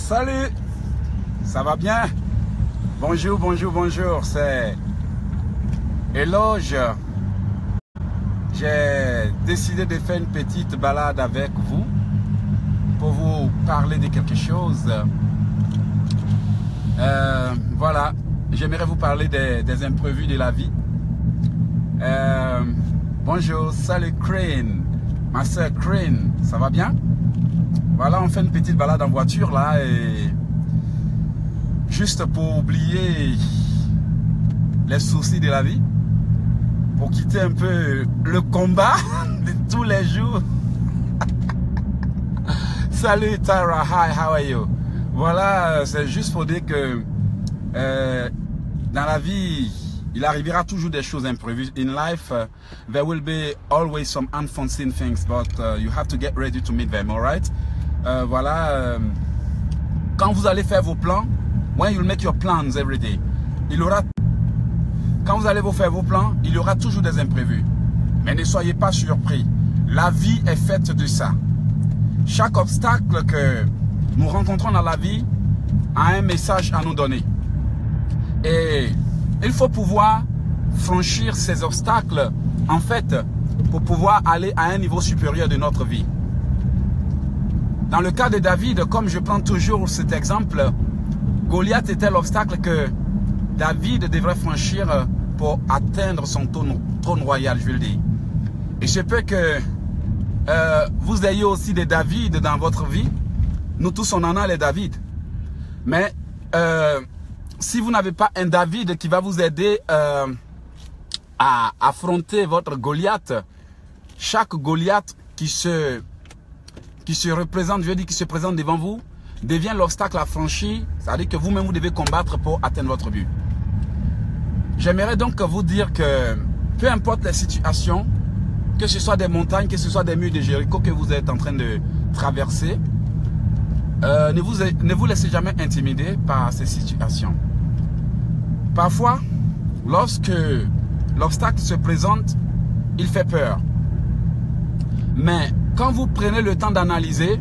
Salut, ça va bien? Bonjour, bonjour, bonjour, c'est Éloge. J'ai décidé de faire une petite balade avec vous pour vous parler de quelque chose. Voilà, j'aimerais vous parler des imprévus de la vie. Bonjour, salut Crane, ma soeur Crane, ça va bien? Voilà, on fait une petite balade en voiture là et juste pour oublier les soucis de la vie, pour quitter un peu le combat de tous les jours. Salut Tara, hi, how are you? Voilà, c'est juste pour dire que dans la vie, il arrivera toujours des choses imprévues. In life, there will be always some unforeseen things, but you have to get ready to meet them, alright? Voilà, quand vous allez faire vos plans, when you'll make your plans every day, quand vous allez faire vos plans, il y aura toujours des imprévus. Mais ne soyez pas surpris. La vie est faite de ça. Chaque obstacle que nous rencontrons dans la vie a un message à nous donner. Et il faut pouvoir franchir ces obstacles, en fait, pour pouvoir aller à un niveau supérieur de notre vie. Dans le cas de David, comme je prends toujours cet exemple, Goliath était l'obstacle que David devrait franchir pour atteindre son trône royal, je vais le dire. Et je peux que vous ayez aussi des David dans votre vie. Nous tous, on en a les David. Mais si vous n'avez pas un David qui va vous aider à affronter votre Goliath, chaque Goliath qui se représente, je veux dire qui se présente devant vous, devient l'obstacle à franchir, c'est-à-dire que vous-même vous devez combattre pour atteindre votre but. J'aimerais donc vous dire que peu importe les situations, que ce soit des montagnes, que ce soit des murs de Jéricho que vous êtes en train de traverser, ne vous laissez jamais intimider par ces situations. Parfois, lorsque l'obstacle se présente, il fait peur. Mais quand vous prenez le temps d'analyser,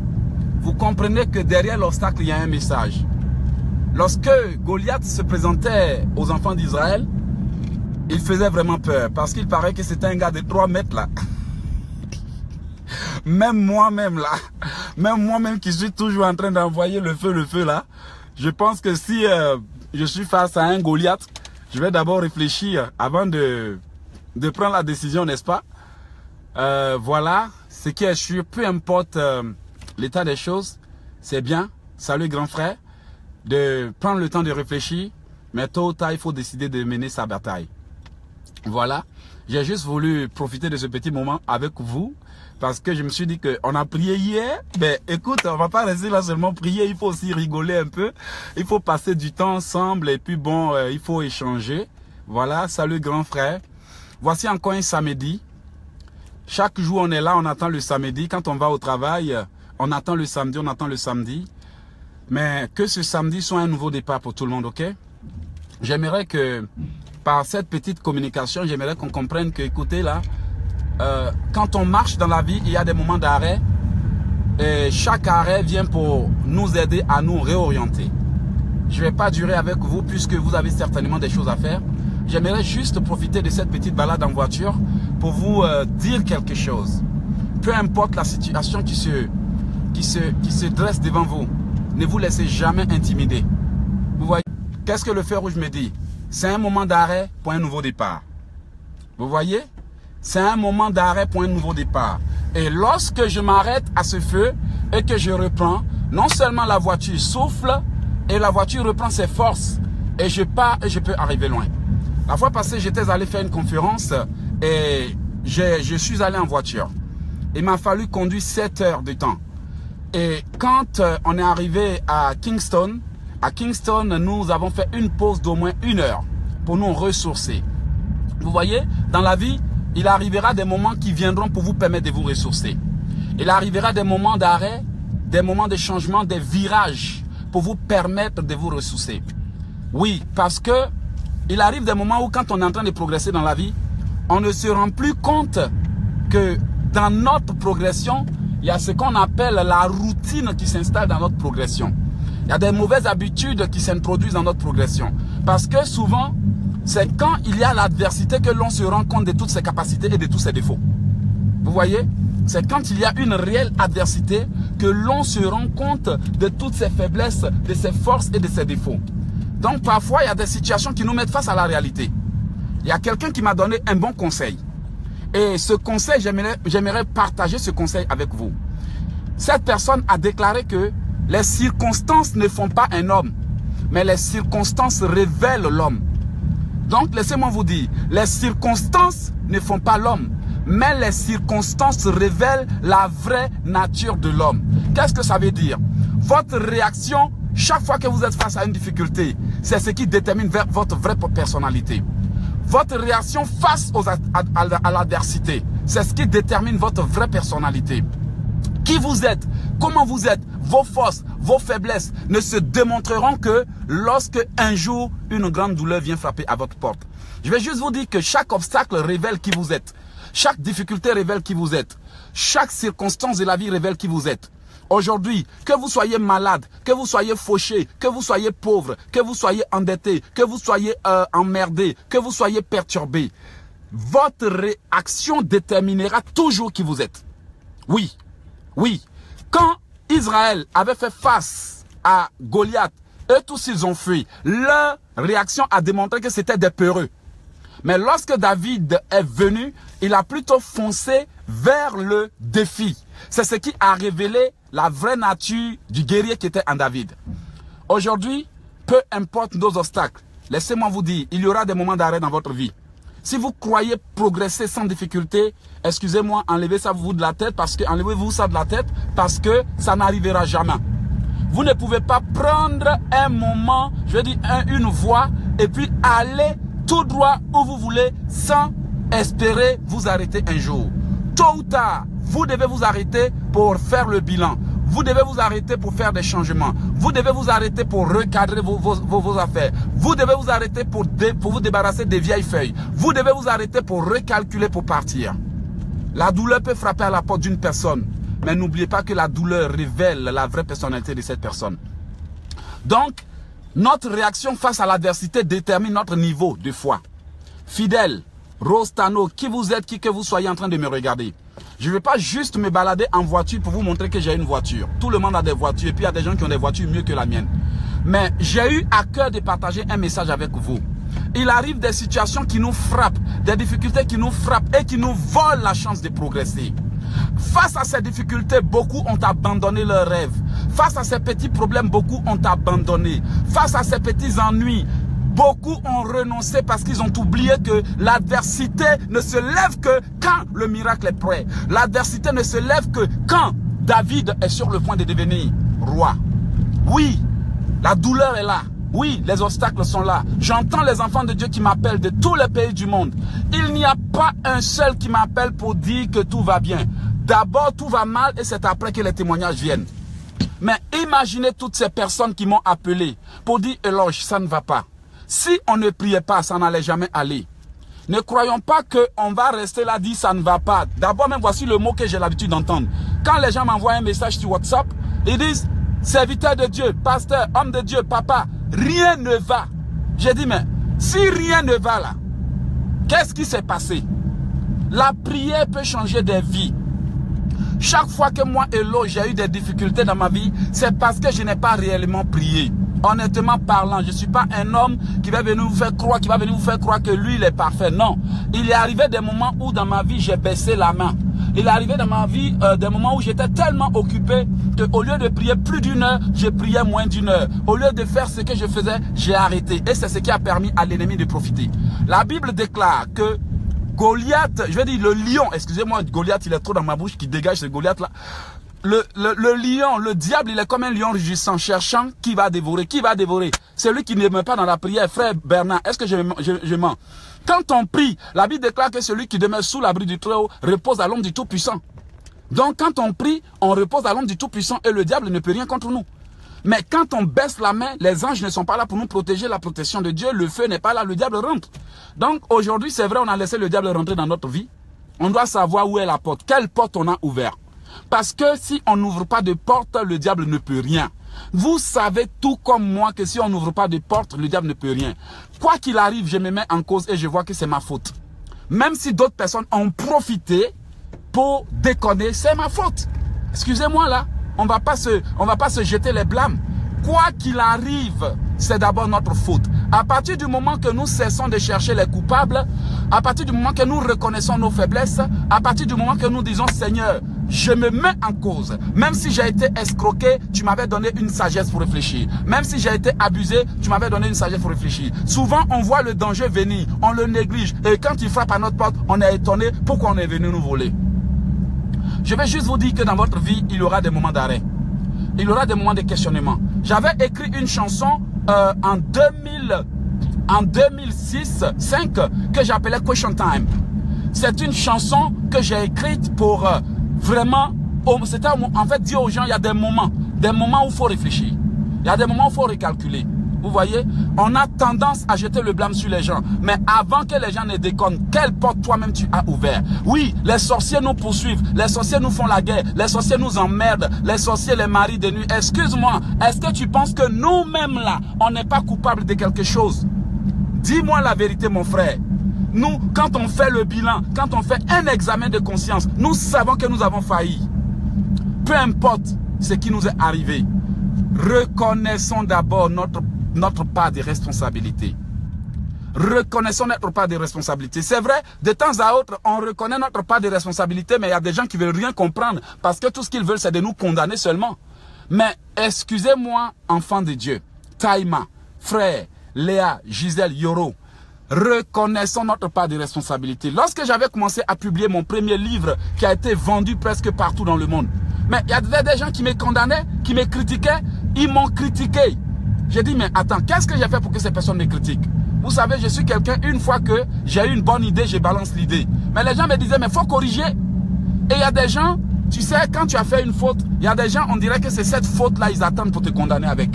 vous comprenez que derrière l'obstacle, il y a un message. Lorsque Goliath se présentait aux enfants d'Israël, il faisait vraiment peur parce qu'il paraît que c'était un gars de 3 mètres là. Même moi-même là, même moi-même qui suis toujours en train d'envoyer le feu là, je pense que si je suis face à un Goliath, je vais d'abord réfléchir avant de prendre la décision, n'est-ce pas? Voilà, ce qui est sûr, peu importe l'état des choses, c'est bien, salut grand frère, de prendre le temps de réfléchir, mais tôt ou tard, il faut décider de mener sa bataille. Voilà, j'ai juste voulu profiter de ce petit moment avec vous, parce que je me suis dit qu'on a prié hier, mais écoute, on va pas rester là seulement prier, il faut aussi rigoler un peu, il faut passer du temps ensemble, et puis bon, il faut échanger. Voilà, salut grand frère, voici encore un samedi. Chaque jour on est là, on attend le samedi, quand on va au travail, on attend le samedi, on attend le samedi. Mais que ce samedi soit un nouveau départ pour tout le monde, ok? J'aimerais que, par cette petite communication, j'aimerais qu'on comprenne que, écoutez là, quand on marche dans la vie, il y a des moments d'arrêt. Et chaque arrêt vient pour nous aider à nous réorienter. Je ne vais pas durer avec vous puisque vous avez certainement des choses à faire. J'aimerais juste profiter de cette petite balade en voiture pour vous dire quelque chose. Peu importe la situation qui se dresse devant vous, ne vous laissez jamais intimider. Vous voyez, qu'est-ce que le feu rouge me dit? C'est un moment d'arrêt pour un nouveau départ. Vous voyez? C'est un moment d'arrêt pour un nouveau départ. Et lorsque je m'arrête à ce feu et que je reprends, non seulement la voiture souffle et la voiture reprend ses forces et je pars et je peux arriver loin. La fois passée, j'étais allé faire une conférence et je suis allé en voiture. Il m'a fallu conduire 7 heures de temps. Et quand on est arrivé à Kingston, nous avons fait une pause d'au moins 1 heure pour nous ressourcer. Vous voyez, dans la vie, il arrivera des moments qui viendront pour vous permettre de vous ressourcer. Il arrivera des moments d'arrêt, des moments de changement, des virages pour vous permettre de vous ressourcer. Oui, parce que il arrive des moments où quand on est en train de progresser dans la vie, on ne se rend plus compte que dans notre progression, il y a ce qu'on appelle la routine qui s'installe dans notre progression. Il y a des mauvaises habitudes qui s'introduisent dans notre progression. Parce que souvent, c'est quand il y a l'adversité que l'on se rend compte de toutes ses capacités et de tous ses défauts. Vous voyez? C'est quand il y a une réelle adversité que l'on se rend compte de toutes ses faiblesses, de ses forces et de ses défauts. Donc parfois, il y a des situations qui nous mettent face à la réalité. Il y a quelqu'un qui m'a donné un bon conseil. Et ce conseil, j'aimerais partager ce conseil avec vous. Cette personne a déclaré que les circonstances ne font pas un homme, mais les circonstances révèlent l'homme. Donc, laissez-moi vous dire, les circonstances ne font pas l'homme, mais les circonstances révèlent la vraie nature de l'homme. Qu'est-ce que ça veut dire? Votre réaction, chaque fois que vous êtes face à une difficulté, c'est ce qui détermine votre vraie personnalité. Votre réaction face à l'adversité, c'est ce qui détermine votre vraie personnalité. Qui vous êtes, comment vous êtes, vos forces, vos faiblesses ne se démontreront que lorsque un jour une grande douleur vient frapper à votre porte. Je vais juste vous dire que chaque obstacle révèle qui vous êtes. Chaque difficulté révèle qui vous êtes. Chaque circonstance de la vie révèle qui vous êtes. Aujourd'hui, que vous soyez malade, que vous soyez fauché, que vous soyez pauvre, que vous soyez endetté, que vous soyez emmerdé, que vous soyez perturbé, votre réaction déterminera toujours qui vous êtes. Oui, oui. Quand Israël avait fait face à Goliath, eux tous ils ont fui. Leur réaction a démontré que c'était des peureux. Mais lorsque David est venu, il a plutôt foncé vers le défi. C'est ce qui a révélé la vraie nature du guerrier qui était en David. Aujourd'hui, peu importe nos obstacles, laissez-moi vous dire, il y aura des moments d'arrêt dans votre vie. Si vous croyez progresser sans difficulté, excusez-moi, enlevez ça vous de la tête enlevez-vous ça de la tête parce que ça n'arrivera jamais. Vous ne pouvez pas prendre un moment, je veux dire une voie et puis aller tout droit où vous voulez sans espérer vous arrêter un jour. Tôt ou tard, vous devez vous arrêter pour faire le bilan. Vous devez vous arrêter pour faire des changements. Vous devez vous arrêter pour recadrer vos affaires. Vous devez vous arrêter pour vous débarrasser des vieilles feuilles. Vous devez vous arrêter pour recalculer pour partir. La douleur peut frapper à la porte d'une personne. Mais n'oubliez pas que la douleur révèle la vraie personnalité de cette personne. Donc, notre réaction face à l'adversité détermine notre niveau de foi. Fidèle, Rose Tano, qui vous êtes, qui que vous soyez en train de me regarder. Je ne vais pas juste me balader en voiture pour vous montrer que j'ai une voiture. Tout le monde a des voitures et puis il y a des gens qui ont des voitures mieux que la mienne. Mais j'ai eu à cœur de partager un message avec vous. Il arrive des situations qui nous frappent, des difficultés qui nous frappent et qui nous volent la chance de progresser. Face à ces difficultés, beaucoup ont abandonné leurs rêves. Face à ces petits problèmes, beaucoup ont abandonné. Face à ces petits ennuis, beaucoup ont renoncé parce qu'ils ont oublié que l'adversité ne se lève que quand le miracle est prêt. L'adversité ne se lève que quand David est sur le point de devenir roi. Oui, la douleur est là. Oui, les obstacles sont là. J'entends les enfants de Dieu qui m'appellent de tous les pays du monde. Il n'y a pas un seul qui m'appelle pour dire que tout va bien. D'abord, tout va mal et c'est après que les témoignages viennent. Mais imaginez toutes ces personnes qui m'ont appelé pour dire « Eloge, ça ne va pas ». Si on ne priait pas, ça n'allait jamais aller. Ne croyons pas qu'on va rester là, dire ça ne va pas. D'abord, même voici le mot que j'ai l'habitude d'entendre. Quand les gens m'envoient un message sur WhatsApp, ils disent « Serviteur de Dieu, pasteur, homme de Dieu, papa, rien ne va ». J'ai dit « Mais si rien ne va là, qu'est-ce qui s'est passé ?» La prière peut changer des vies. Chaque fois que moi, Elo, j'ai eu des difficultés dans ma vie, c'est parce que je n'ai pas réellement prié. Honnêtement parlant, je ne suis pas un homme qui va venir vous faire croire, que lui, il est parfait. Non. Il est arrivé des moments où dans ma vie, j'ai baissé la main. Il est arrivé dans ma vie des moments où j'étais tellement occupé qu'au lieu de prier plus d'une heure, je priais moins d'une heure. Au lieu de faire ce que je faisais, j'ai arrêté. Et c'est ce qui a permis à l'ennemi de profiter. La Bible déclare que Goliath, je vais dire le lion, excusez-moi, Goliath, il est trop dans ma bouche qui dégage ce Goliath-là. Le lion, le diable, il est comme un lion rugissant, cherchant qui va dévorer. Qui va dévorer? Celui qui ne met pas dans la prière. Frère Bernard, est-ce que je mens? Quand on prie, la Bible déclare que celui qui demeure sous l'abri du Très-Haut repose à l'ombre du Tout-Puissant. Donc quand on prie, on repose à l'ombre du Tout-Puissant et le diable ne peut rien contre nous. Mais quand on baisse la main, les anges ne sont pas là pour nous protéger, la protection de Dieu, le feu n'est pas là, le diable rentre. Donc aujourd'hui, c'est vrai, on a laissé le diable rentrer dans notre vie. On doit savoir où est la porte, quelle porte on a ouverte. Parce que si on n'ouvre pas de porte, le diable ne peut rien. Vous savez tout comme moi que si on n'ouvre pas de porte, le diable ne peut rien. Quoi qu'il arrive, je me mets en cause et je vois que c'est ma faute. Même si d'autres personnes ont profité pour déconner, c'est ma faute. Excusez-moi là, on va pas se jeter les blâmes. Quoi qu'il arrive, c'est d'abord notre faute. À partir du moment que nous cessons de chercher les coupables, à partir du moment que nous reconnaissons nos faiblesses, à partir du moment que nous disons Seigneur, je me mets en cause. Même si j'ai été escroqué, tu m'avais donné une sagesse pour réfléchir. Même si j'ai été abusé, tu m'avais donné une sagesse pour réfléchir. Souvent, on voit le danger venir, on le néglige. Et quand il frappe à notre porte, on est étonné pourquoi on est venu nous voler. Je vais juste vous dire que dans votre vie, il y aura des moments d'arrêt. Il y aura des moments de questionnement. J'avais écrit une chanson en 2006-5 que j'appelais Question Time. C'est une chanson que j'ai écrite pour vraiment, c'était en fait dire aux gens, il y a des moments où il faut réfléchir. Il y a des moments où il faut recalculer. Vous voyez, on a tendance à jeter le blâme sur les gens. Mais avant que les gens ne déconnent, quelle porte toi-même tu as ouvert? Oui, les sorciers nous poursuivent. Les sorciers nous font la guerre. Les sorciers nous emmerdent. Les sorciers les marient de nuit. Excuse-moi, est-ce que tu penses que nous-mêmes là, on n'est pas coupable de quelque chose? Dis-moi la vérité, mon frère. Nous, quand on fait le bilan, quand on fait un examen de conscience, nous savons que nous avons failli. Peu importe ce qui nous est arrivé, reconnaissons d'abord notre part de responsabilité. Reconnaissons notre part de responsabilité. C'est vrai, de temps à autre, on reconnaît notre part de responsabilité, mais il y a des gens qui ne veulent rien comprendre parce que tout ce qu'ils veulent, c'est de nous condamner seulement. Mais excusez-moi, enfants de Dieu, Taïma, frère, Léa, Gisèle, Yoro, reconnaissons notre part de responsabilité. Lorsque j'avais commencé à publier mon premier livre qui a été vendu presque partout dans le monde, mais il y avait des gens qui me condamnaient, qui me critiquaient, ils m'ont critiqué. J'ai dit, mais attends, qu'est-ce que j'ai fait pour que ces personnes me critiquent? Vous savez, je suis quelqu'un, une fois que j'ai une bonne idée, je balance l'idée. Mais les gens me disaient, mais il faut corriger. Et il y a des gens, tu sais, quand tu as fait une faute, il y a des gens, on dirait que c'est cette faute-là, ils attendent pour te condamner avec.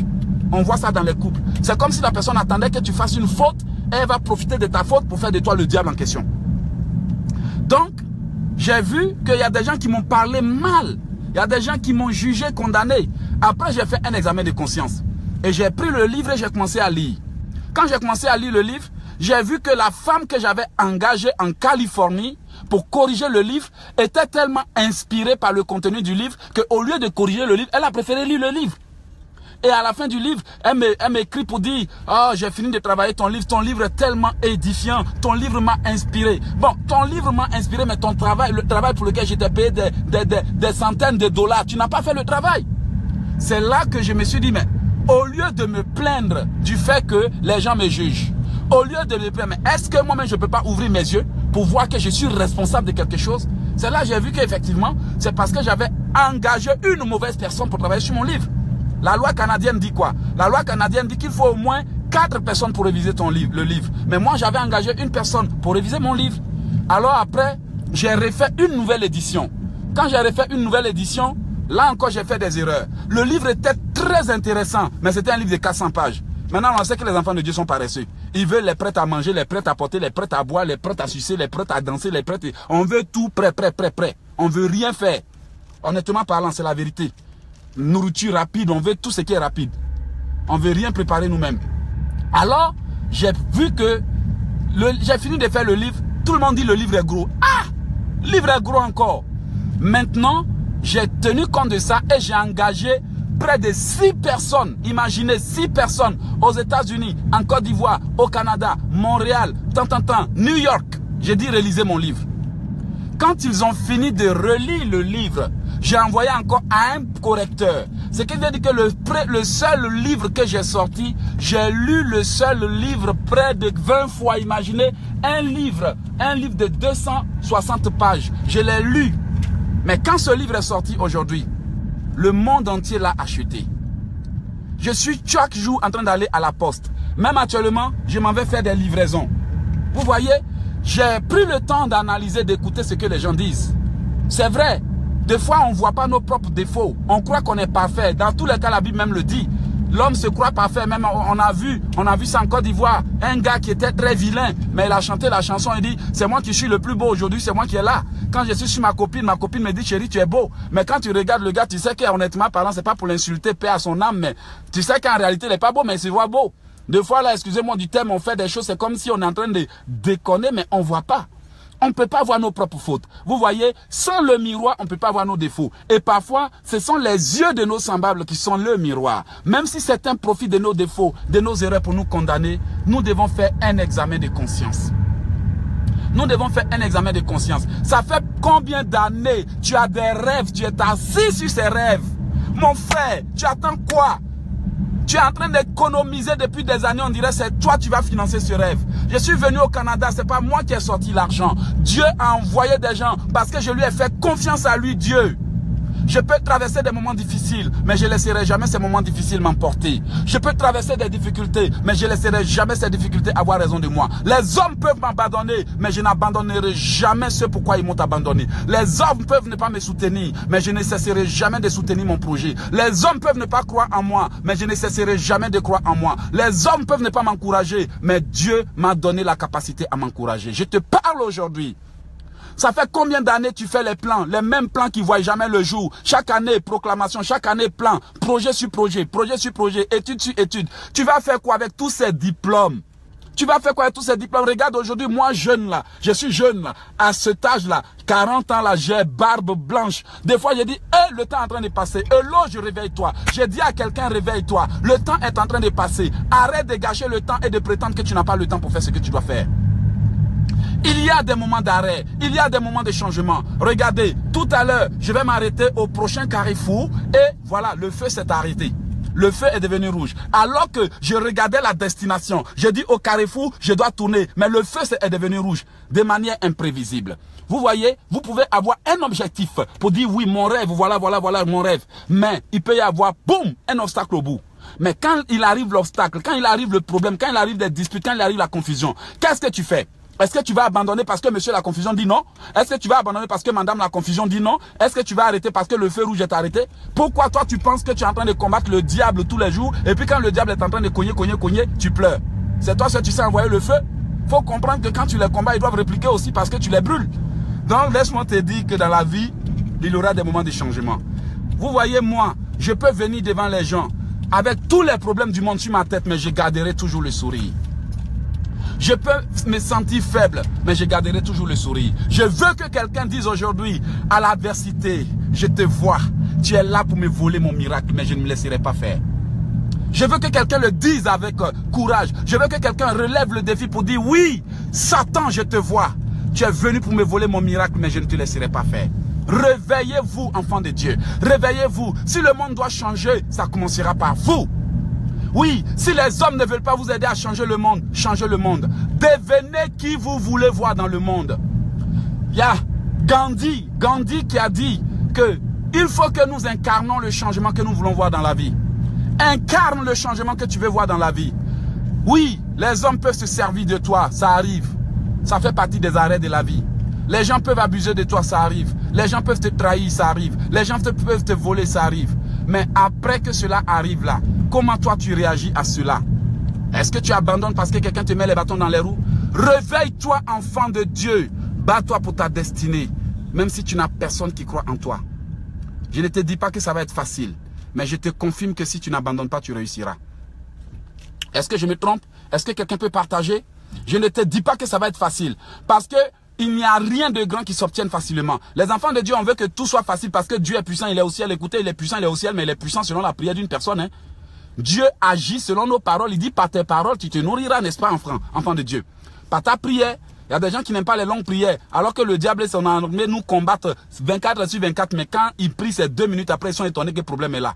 On voit ça dans les couples. C'est comme si la personne attendait que tu fasses une faute et elle va profiter de ta faute pour faire de toi le diable en question. Donc, j'ai vu qu'il y a des gens qui m'ont parlé mal. Il y a des gens qui m'ont jugé, condamné. Après, j'ai fait un examen de conscience. Et j'ai pris le livre et j'ai commencé à lire. Quand j'ai commencé à lire le livre, j'ai vu que la femme que j'avais engagée en Californie pour corriger le livre était tellement inspirée par le contenu du livre qu'au lieu de corriger le livre, elle a préféré lire le livre. Et à la fin du livre, elle m'écrit pour dire « Oh, j'ai fini de travailler ton livre est tellement édifiant, ton livre m'a inspiré. » Bon, ton livre m'a inspiré, mais ton travail, le travail pour lequel j'étais payé des centaines de dollars, tu n'as pas fait le travail. C'est là que je me suis dit, mais au lieu de me plaindre du fait que les gens me jugent, au lieu de me plaindre, mais est-ce que moi-même je ne peux pas ouvrir mes yeux pour voir que je suis responsable de quelque chose? C'est là que j'ai vu qu'effectivement, c'est parce que j'avais engagé une mauvaise personne pour travailler sur mon livre. La loi canadienne dit quoi? La loi canadienne dit qu'il faut au moins 4 personnes pour réviser le livre. Mais moi, j'avais engagé une personne pour réviser mon livre. Alors après, j'ai refait une nouvelle édition. Quand j'ai refait une nouvelle édition, là encore, j'ai fait des erreurs. Le livre était très intéressant, mais c'était un livre de 400 pages. Maintenant, on sait que les enfants de Dieu sont paresseux. Ils veulent les prêts à manger, les prêts à porter, les prêts à boire, les prêts à sucer, les prêts à danser, les prêts... On veut tout prêt. On veut rien faire. Honnêtement parlant, c'est la vérité. Nourriture rapide, on veut tout ce qui est rapide. On veut rien préparer nous-mêmes. Alors, j'ai vu que j'ai fini de faire le livre. Tout le monde dit le livre est gros. Ah! Le livre est gros encore. Maintenant, j'ai tenu compte de ça et j'ai engagé près de 6 personnes. Imaginez 6 personnes aux États-Unis, en Côte d'Ivoire, au Canada, Montréal, New York. J'ai dit relisez mon livre. Quand ils ont fini de relire le livre, j'ai envoyé encore à un correcteur. Ce qui veut dire que le seul livre que j'ai sorti, j'ai lu le seul livre près de 20 fois. Imaginez un livre de 260 pages. Je l'ai lu. Mais quand ce livre est sorti aujourd'hui, le monde entier l'a acheté. Je suis chaque jour en train d'aller à la poste. Même actuellement, je m'en vais faire des livraisons. Vous voyez, j'ai pris le temps d'analyser, d'écouter ce que les gens disent. C'est vrai. Des fois, on ne voit pas nos propres défauts. On croit qu'on est parfait. Dans tous les cas, la Bible même le dit. L'homme se croit parfait. Même on a vu ça en Côte d'Ivoire. Un gars qui était très vilain, mais il a chanté la chanson et dit, c'est moi qui suis le plus beau aujourd'hui, c'est moi qui est là. Quand je suis sur ma copine me dit, chérie, tu es beau. Mais quand tu regardes le gars, tu sais qu'honnêtement parlant, c'est pas pour l'insulter, paix à son âme, mais tu sais qu'en réalité, il n'est pas beau, mais il se voit beau. Deux fois là, excusez-moi du terme, on fait des choses, c'est comme si on est en train de déconner, mais on voit pas. On ne peut pas voir nos propres fautes. Vous voyez, sans le miroir, on ne peut pas voir nos défauts. Et parfois, ce sont les yeux de nos semblables qui sont le miroir. Même si certains profitent de nos défauts, de nos erreurs pour nous condamner, nous devons faire un examen de conscience. Nous devons faire un examen de conscience. Ça fait combien d'années tu as des rêves, tu es assis sur ces rêves? Mon frère, tu attends quoi? Tu es en train d'économiser depuis des années, on dirait c'est toi qui vas financer ce rêve. Je suis venu au Canada, c'est pas moi qui ai sorti l'argent. Dieu a envoyé des gens parce que je lui ai fait confiance à lui, Dieu. Je peux traverser des moments difficiles, mais je ne laisserai jamais ces moments difficiles m'emporter. Je peux traverser des difficultés, mais je ne laisserai jamais ces difficultés avoir raison de moi. Les hommes peuvent m'abandonner, mais je n'abandonnerai jamais ce pourquoi ils m'ont abandonné. Les hommes peuvent ne pas me soutenir, mais je ne cesserai jamais de soutenir mon projet. Les hommes peuvent ne pas croire en moi, mais je ne cesserai jamais de croire en moi. Les hommes peuvent ne pas m'encourager, mais Dieu m'a donné la capacité à m'encourager. Je te parle aujourd'hui. Ça fait combien d'années tu fais les plans, les mêmes plans qui ne voient jamais le jour. Chaque année, proclamation, chaque année, plan, projet sur projet, étude sur étude. Tu vas faire quoi avec tous ces diplômes? Tu vas faire quoi avec tous ces diplômes? Regarde aujourd'hui, moi jeune là, je suis jeune là, à cet âge là, 40 ans là, j'ai barbe blanche. Des fois j'ai dit, le temps est en train de passer. Je réveille-toi. J'ai dit à quelqu'un, réveille-toi. Le temps est en train de passer. Arrête de gâcher le temps et de prétendre que tu n'as pas le temps pour faire ce que tu dois faire. Il y a des moments d'arrêt, il y a des moments de changement. Regardez, tout à l'heure, je vais m'arrêter au prochain carrefour et voilà, le feu s'est arrêté. Le feu est devenu rouge. Alors que je regardais la destination, je dis au carrefour, je dois tourner, mais le feu est devenu rouge de manière imprévisible. Vous voyez, vous pouvez avoir un objectif pour dire oui, mon rêve, voilà mon rêve. Mais il peut y avoir, boum, un obstacle au bout. Mais quand il arrive l'obstacle, quand il arrive le problème, quand il arrive des disputes, quand il arrive la confusion, qu'est-ce que tu fais? Est-ce que tu vas abandonner parce que monsieur la confusion dit non? Est-ce que tu vas abandonner parce que madame la confusion dit non? Est-ce que tu vas arrêter parce que le feu rouge est arrêté? Pourquoi toi tu penses que tu es en train de combattre le diable tous les jours et puis quand le diable est en train de cogner, tu pleures? C'est toi seul tu sais envoyer le feu? Faut comprendre que quand tu les combats, ils doivent répliquer aussi parce que tu les brûles. Donc laisse-moi te dire que dans la vie, il y aura des moments de changement. Vous voyez moi, je peux venir devant les gens avec tous les problèmes du monde sur ma tête, mais je garderai toujours le sourire. Je peux me sentir faible, mais je garderai toujours le sourire. Je veux que quelqu'un dise aujourd'hui, à l'adversité, je te vois, tu es là pour me voler mon miracle, mais je ne me laisserai pas faire. Je veux que quelqu'un le dise avec courage. Je veux que quelqu'un relève le défi pour dire, oui, Satan, je te vois. Tu es venu pour me voler mon miracle, mais je ne te laisserai pas faire. Réveillez-vous, enfants de Dieu. Réveillez-vous. Si le monde doit changer, ça commencera par vous. Oui, si les hommes ne veulent pas vous aider à changer le monde, changez le monde. Devenez qui vous voulez voir dans le monde. Il y a Gandhi qui a dit que il faut que nous incarnons le changement que nous voulons voir dans la vie. Incarne le changement que tu veux voir dans la vie. Oui, les hommes peuvent se servir de toi, ça arrive. Ça fait partie des arrêts de la vie. Les gens peuvent abuser de toi, ça arrive. Les gens peuvent te trahir, ça arrive. Les gens peuvent te voler, ça arrive. Mais après que cela arrive là, comment toi tu réagis à cela? Est-ce que tu abandonnes parce que quelqu'un te met les bâtons dans les roues? Réveille-toi, enfant de Dieu. Bats-toi pour ta destinée. Même si tu n'as personne qui croit en toi. Je ne te dis pas que ça va être facile. Mais je te confirme que si tu n'abandonnes pas, tu réussiras. Est-ce que je me trompe? Est-ce que quelqu'un peut partager? Je ne te dis pas que ça va être facile. Parce que il n'y a rien de grand qui s'obtienne facilement. Les enfants de Dieu, on veut que tout soit facile parce que Dieu est puissant, il est au ciel. Écoutez, il est puissant, il est au ciel, mais il est puissant selon la prière d'une personne. Hein. Dieu agit selon nos paroles. Il dit, par tes paroles, tu te nourriras, n'est-ce pas, enfant de Dieu? Par ta prière, il y a des gens qui n'aiment pas les longues prières. Alors que le diable et son armée nous combattent 24 sur 24. Mais quand ils prient ces 2 minutes après, ils sont étonnés que le problème est là.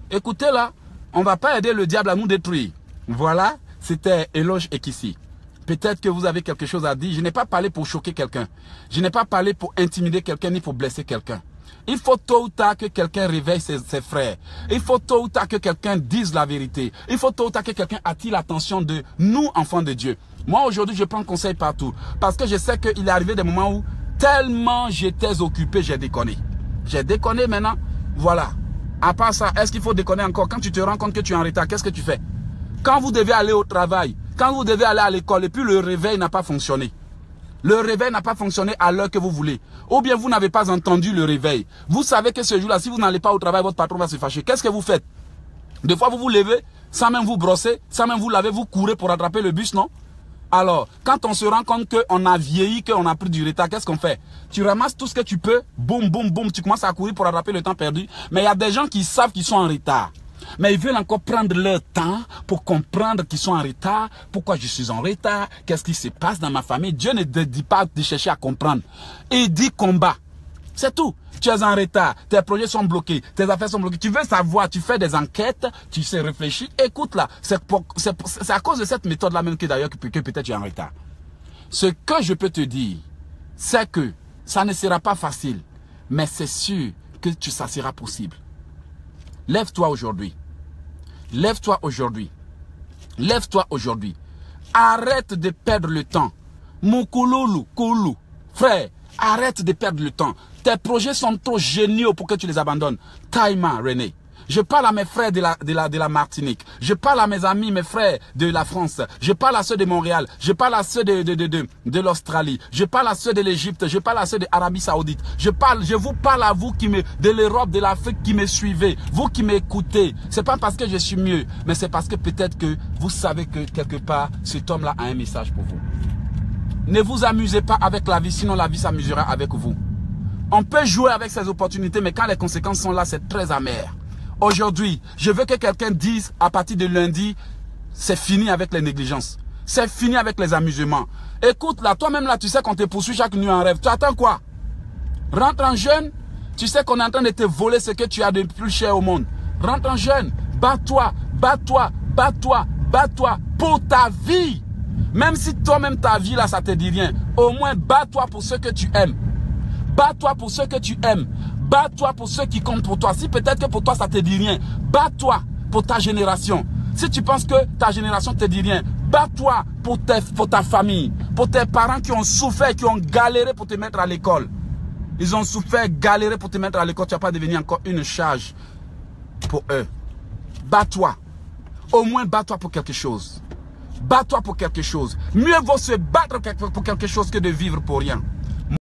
Écoutez là, on ne va pas aider le diable à nous détruire. Voilà, c'était Eloge Ekissi. Peut-être que vous avez quelque chose à dire. Je n'ai pas parlé pour choquer quelqu'un. Je n'ai pas parlé pour intimider quelqu'un ni pour blesser quelqu'un. Il faut tôt ou tard que quelqu'un réveille ses frères. Il faut tôt ou tard que quelqu'un dise la vérité. Il faut tôt ou tard que quelqu'un attire l'attention de nous, enfants de Dieu. Moi, aujourd'hui, je prends conseil partout. Parce que je sais qu'il est arrivé des moments où, tellement j'étais occupé, j'ai déconné. J'ai déconné maintenant. Voilà. À part ça, est-ce qu'il faut déconner encore? Quand tu te rends compte que tu es en retard, qu'est-ce que tu fais? Quand vous devez aller au travail, quand vous devez aller à l'école et puis le réveil n'a pas fonctionné. Le réveil n'a pas fonctionné à l'heure que vous voulez. Ou bien vous n'avez pas entendu le réveil. Vous savez que ce jour-là, si vous n'allez pas au travail, votre patron va se fâcher. Qu'est-ce que vous faites? Des fois, vous vous levez, sans même vous brosser, sans même vous laver, vous courez pour rattraper le bus, non? Alors, quand on se rend compte qu'on a vieilli, qu'on a pris du retard, qu'est-ce qu'on fait? Tu ramasses tout ce que tu peux, boum, boum, boum, tu commences à courir pour rattraper le temps perdu. Mais il y a des gens qui savent qu'ils sont en retard. Mais ils veulent encore prendre leur temps pour comprendre qu'ils sont en retard. Pourquoi je suis en retard? Qu'est-ce qui se passe dans ma famille? Dieu ne te dit pas de chercher à comprendre. Il dit combat. C'est tout. Tu es en retard. Tes projets sont bloqués. Tes affaires sont bloquées. Tu veux savoir, tu fais des enquêtes, tu sais réfléchir. Écoute là, c'est à cause de cette méthode-là même que d'ailleurs que peut-être tu es en retard. Ce que je peux te dire, c'est que ça ne sera pas facile. Mais c'est sûr que ça sera possible. Lève-toi aujourd'hui. Lève-toi aujourd'hui. Lève-toi aujourd'hui. Arrête de perdre le temps. Moukoulou, koulou. Frère, arrête de perdre le temps. Tes projets sont trop géniaux pour que tu les abandonnes. Taïma, René. Je parle à mes frères de la Martinique. Je parle à mes amis, mes frères de la France. Je parle à ceux de Montréal. Je parle à ceux de l'Australie. Je parle à ceux de l'Égypte. Je parle à ceux de l'Arabie Saoudite. Je vous parle à vous de l'Europe, de l'Afrique qui me suivez. Vous qui m'écoutez. C'est pas parce que je suis mieux, mais c'est parce que peut-être que vous savez que quelque part, cet homme-là a un message pour vous. Ne vous amusez pas avec la vie, sinon la vie s'amusera avec vous. On peut jouer avec ces opportunités, mais quand les conséquences sont là, c'est très amer. Aujourd'hui, je veux que quelqu'un dise à partir de lundi, c'est fini avec les négligences. C'est fini avec les amusements. Écoute là, toi-même là, tu sais qu'on te poursuit chaque nuit en rêve. Tu attends quoi? Rentre en jeune, tu sais qu'on est en train de te voler ce que tu as de plus cher au monde. Rentre en jeune, bats-toi, bats-toi, bats-toi, bats-toi pour ta vie. Même si toi-même ta vie là, ça te dit rien, au moins bats-toi pour ce que tu aimes. Bats-toi pour ce que tu aimes. Bats-toi pour ceux qui comptent pour toi. Si peut-être que pour toi, ça ne te dit rien, bats-toi pour ta génération. Si tu penses que ta génération ne te dit rien, bats-toi pour ta famille, pour tes parents qui ont souffert, qui ont galéré pour te mettre à l'école. Ils ont souffert, galéré pour te mettre à l'école. Tu ne vas pas devenir encore une charge pour eux. Bats-toi. Au moins, bats-toi pour quelque chose. Bats-toi pour quelque chose. Mieux vaut se battre pour quelque chose que de vivre pour rien.